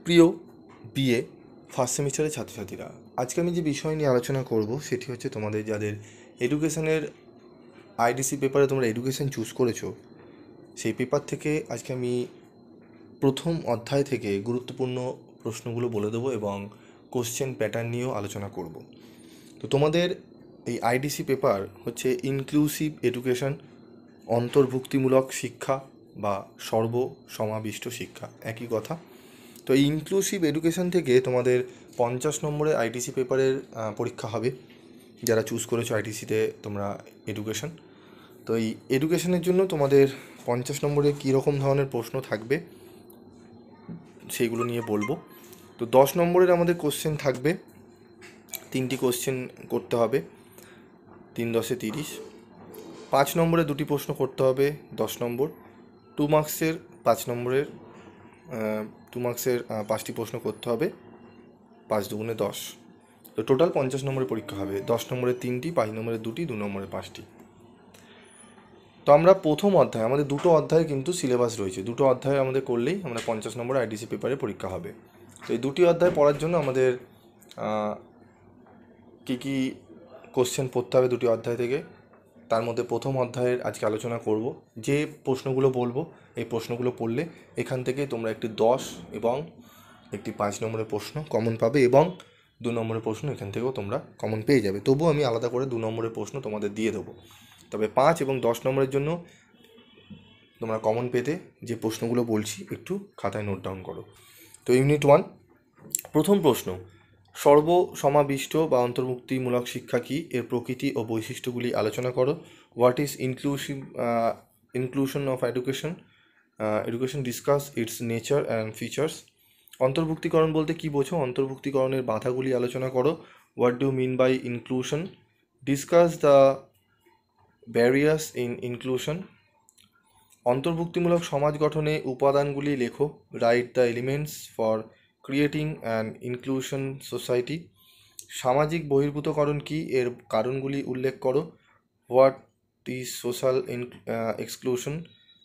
প্রিয় BA first সেমিস্টারের ছাত্রছাত্রীরা, আজকে আমি যে বিষয় নিয়ে আলোচনা করব সেটি হচ্ছে তোমাদের যাদের এডুকেশনের আইডিসি পেপারে তোমরা এডুকেশন চুজ করেছো, সেই পেপার থেকে আজকে আমি প্রথম অধ্যায় থেকে গুরুত্বপূর্ণ প্রশ্নগুলো বলে দেবো এবং কোশ্চেন প্যাটার্ন নিয়েও আলোচনা করব। তো তোমাদের এই আইডিসি পেপার হচ্ছে ইনক্লুসিভ এডুকেশন, অন্তর্ভুক্তিমূলক শিক্ষা বা সর্বসমাবিষ্ট শিক্ষা, একই কথা। তো এই ইনক্লুসিভ এডুকেশন থেকে তোমাদের 50 নম্বরের আইটিসি পেপারের পরীক্ষা হবে, যারা চুজ করেছো আইটিসিতে তোমরা এডুকেশন। তো এই এডুকেশনের জন্য তোমাদের 50 নম্বরে কীরকম ধরনের প্রশ্ন থাকবে সেইগুলো নিয়ে বলবো। তো 10 নম্বরের আমাদের কোশ্চেন থাকবে, 3টি কোশ্চেন করতে হবে, 3 10 30। 5 নম্বরে 2টি প্রশ্ন করতে হবে, 10 নম্বর। 2 মার্কসের 5 নম্বরের 2 মার্কসের 5টি প্রশ্ন করতে হবে, 5 দুগুণে 10। তো টোটাল 50 নম্বরের পরীক্ষা হবে। 10 নম্বরে 3টি, 5 নম্বরে 2টি, 2 নম্বরে 5টি। তো আমরা প্রথম অধ্যায়, আমাদের দুটো অধ্যায় কিন্তু সিলেবাস রয়েছে, দুটো অধ্যায় আমাদের করলেই আমরা 50 নম্বর আইডিসি পেপারে পরীক্ষা হবে। তো এই দুটি অধ্যায় পড়ার জন্য আমাদের কী কী কোশ্চেন পড়তে হবে দুটি অধ্যায় থেকে, তার মধ্যে প্রথম অধ্যায়ের আজকে আলোচনা করব। যে প্রশ্নগুলো বলবো এই প্রশ্নগুলো পড়লে এখান থেকে তোমরা একটি 10 এবং একটি 5 নম্বরের প্রশ্ন কমন পাবে এবং 2 নম্বরের প্রশ্ন এখান থেকেও তোমরা কমন পেয়ে যাবে। তবুও আমি আলাদা করে 2 নম্বরের প্রশ্ন তোমাদের দিয়ে দেবো। তবে 5 এবং 10 নম্বরের জন্য তোমরা কমন পেতে যে প্রশ্নগুলো বলছি একটু খাতায় নোট ডাউন করো। তো ইউনিট 1, প্রথম প্রশ্ন, সর্বসমাবিষ্ট বা অন্তর্ভুক্তিমূলক শিক্ষা কী, এর প্রকৃতি ও বৈশিষ্ট্যগুলি আলোচনা করো। What is inclusion of education, discuss its nature and features. অন্তর্ভুক্তিকরণ বলতে কী বোঝো, অন্তর্ভুক্তিকরণের বাধাগুলি আলোচনা করো। What do mean by inclusion, discuss the barriers in inclusion. অন্তর্ভুক্তিমূলক সমাজ গঠনে উপাদানগুলি লেখো। Write the elements for creating an inclusion society. সামাজিক বহির্ভূতকরণ কী, এর কারণগুলি উল্লেখ করো। What is social exclusion,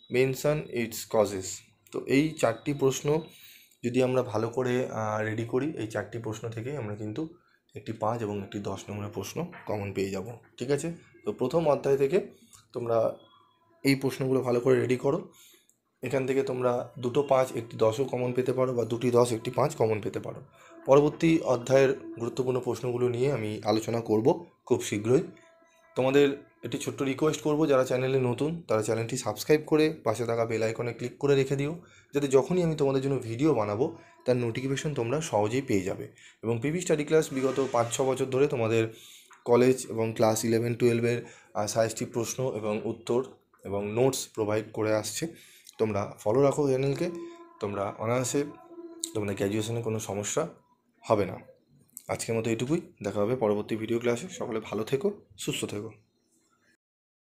mention its causes. তো এই 4টি প্রশ্ন যদি আমরা ভালো করে রেডি করি, এই 4টি প্রশ্ন থেকে আমরা কিন্তু একটি 5 এবং একটি 10 নম্বরের প্রশ্ন কমন পেয়ে যাব। ঠিক আছে? তো প্রথম অধ্যায় থেকে তোমরা এই প্রশ্নগুলো ভালো করে রেডি করো। এখান থেকে তোমরা 2টো 5 একটি 10ও কমন পেতে পারো বা 2টি 10 একটি 5 কমন পেতে পারো। পরবর্তী অধ্যায়ের গুরুত্বপূর্ণ প্রশ্নগুলো নিয়ে আমি আলোচনা করব খুব শীঘ্রই। তোমাদের একটি ছোট্ট রিকোয়েস্ট করব, যারা চ্যানেলে নতুন তারা চ্যানেলটি সাবস্ক্রাইব করে পাশে থাকা বেল আইকনে ক্লিক করে রেখে দিও, যাতে যখনই আমি তোমাদের জন্য ভিডিও বানাবো তার নোটিফিকেশন তোমরা সহজেই পেয়ে যাবে। এবং পিভি স্টাডি ক্লাস বিগত 5-6 বছর ধরে তোমাদের কলেজ এবং ক্লাস 11-12-এর সাজেস্টিভ প্রশ্ন এবং উত্তর এবং নোটস প্রোভাইড করে আসছে। তোমরা ফলো রাখো চ্যানেলকে, তোমরা অনায়াসে তোমাদের গ্র্যাজুয়েশনে কোনো সমস্যা হবে না। আজকের মতো এটুকুই, দেখা হবে পরবর্তী ভিডিও ক্লাসে। সকলে ভালো থেকো, সুস্থ থেকো।